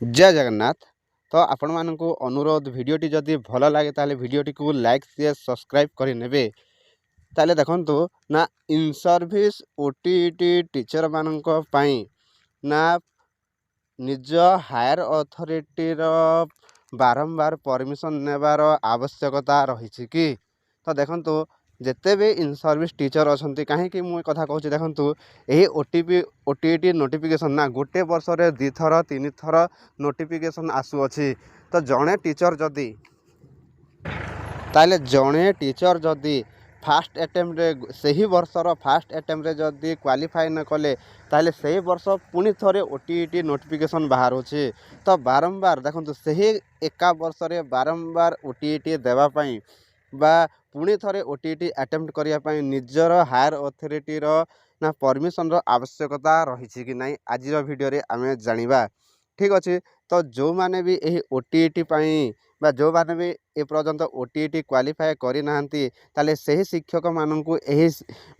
जय जगन्नाथ। तो आपण मानकु अनुरोध भिडियोटी जदि भल लगे ताले भिडियोटी को लाइक शेयर सब्सक्राइब करि नेबे। ताले देखंतु ना इन सर्विस ओटीटी टीचर मानक पई ना निज हायर अथॉरिटी रो बारंबार परमिशन नेबार आवश्यकता रही कि। तो देखंतु जेते भी इन सर्विस टीचर अच्छा कहीं मुझे कथा कहूँ देखूँ यही ओटीटी नोटिफिकेशन ना गोटे वर्ष रे 2 थर 3 थर नोटिफिकेशन आसुअछि। तो जड़े टीचर जदि ताले जड़े टीचर जदि फास्ट अटेम्प्ट से ही वर्षर फास्ट अटेम्प्ट जदि क्वालिफाई न कले ताले से ही वर्ष पुणी थोड़े ओटीटी नोटिफिकेशन बाहर होछि। तो बारंबार देखो से ही एका वर्ष रे बारंबार ओटीटी देवाई बा पुणी थोड़े ओटीटी अटेम्प्ट करने निजर हायर अथॉरिटी रो ना परमिशन रो आवश्यकता रही कि नहीं आज वीडियो रे आमे जानिबा। ठीक अच्छे। तो जो माने भी यही ओटीटी बा जो माने भी ए पर्यंत ओटीटी क्वालिफाई करि नाहंती ताले सही शिक्षक माननकु एही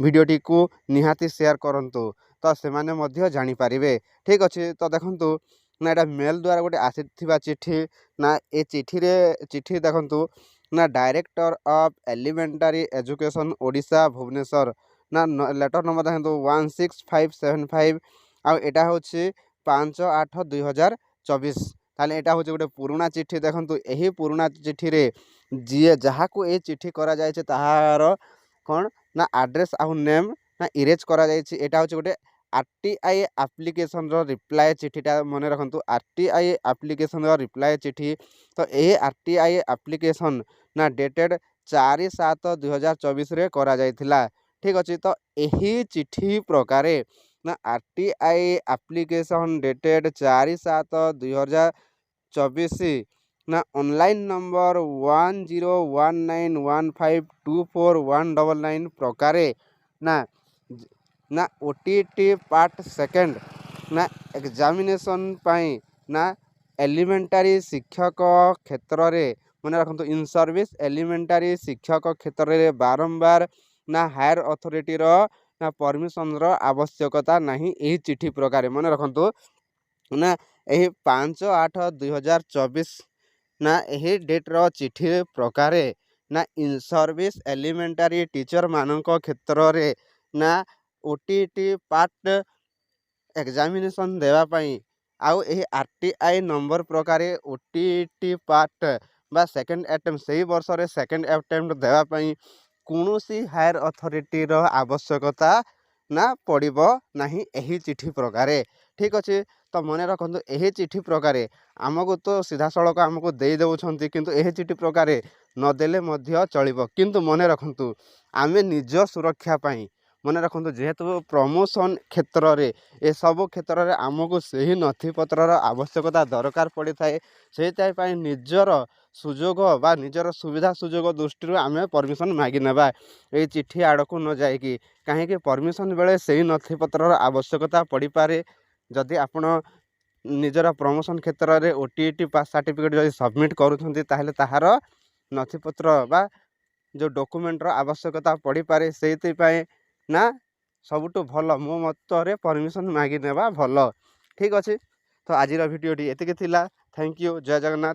वीडियोटी को निहाती शेयर करंतु तो से माने मध्य जानि पारिबे। ठीक अच्छे। तो देखंतु ना एटा मेल द्वारा गोटे आसीथिबा चिट्ठी ना ए चिट्ठी देखंतु ना director of elementary education Odisha Bhubaneswar ना लेटर नंबर देखंतु 16575 आ एटा होछि 5/8/2024। ताले एटा होछि गोटे पुराना चिट्ठी। देखंतु एही पुराना चिट्ठी रे जी जहाँ को ए चिट्ठी करा जायছে ताहार कोन ना एड्रेस आ नेम ना इरेज करा जायছে। एटा होछि गोटे आरटीआई एप्लिकेशन रो रिप्लाई चिट्ठीटा मने रखंतु आरटीआई एप्लिकेशन रो रिप्लाई चिट्ठी। तो ए आरटीआई एप्लिकेशन ना डेटेड 4/7/2024 रे करा जायथिला। ठीक अछि। तो एही चिट्ठी प्रकारे ना आरटीआई एप्लिकेशन डेटेड 4/7/2024 ना ऑनलाइन नंबर 101915241999 प्रकारे ना ना ओटीटी पार्ट सेकेंड ना एग्जामिनेशन पाई ना एलिमेंटरी शिक्षक क्षेत्र रे मने रखंतु इन सर्विस एलिमेंटरी शिक्षक क्षेत्र रे बारंबार ना हायर अथॉरिटी रो ना परमिशन रो आवश्यकता नहीं एही चिट्ठी प्रकार मने रखंतु ना यही 5/8/2024 ना यही डेट रो चिट्ठी प्रकार ना इन सर्विस एलिमेंटरी टीचर मानक क्षेत्र रे ना ओटीटी पार्ट एग्जामिनेशन देवा पई आउ यही आरटीआई नंबर प्रकार ओटीटी पार्ट बा सेकेंड अटेम्प्ट से वर्ष रे सेकेंड अटेम्प्ट देवा पई कौनसी हायर अथॉरिटी रो आवश्यकता ना पड़िबो नाही एही चिट्ठी प्रकार। ठीक अच्छे। तो मन रखु यही चिट्ठी प्रकार आमको तो सीधा सड़क आमको दे देउछंती किंतु यही चिट्ठी प्रकार नदेले मध्य चलिबो किंतु मन रखु आमे निज सुरक्षा पाई मन रखु जेहेतु प्रमोशन क्षेत्र रे ए सब क्षेत्र रे आमको सही नथिपत्र आवश्यकता दरकार पड़ी थाए से निजर सुजोग बा निजर सुविधा सुजोग दृष्टि आमे परमिशन मागी नेबा ए चिट्ठी आड़क न जाएगी कहीं परमिशन बेले सही नथिपत्र आवश्यकता पड़ी पारे। जदि आपण निजर प्रमोशन क्षेत्र में ओटीटी पास सर्टिफिकेट जदि सबमिट करूछंती ताहले ताहार नथिपत्र बा जो डॉक्यूमेंट रो आवश्यकता पड़ी पारे से ना सबुठु भल मो मतरे परमिशन मागी नेबा भल। ठीक अच्छे। तो आज वीडियोटी एतिके थिला। Thank you. जय जगन्नाथ।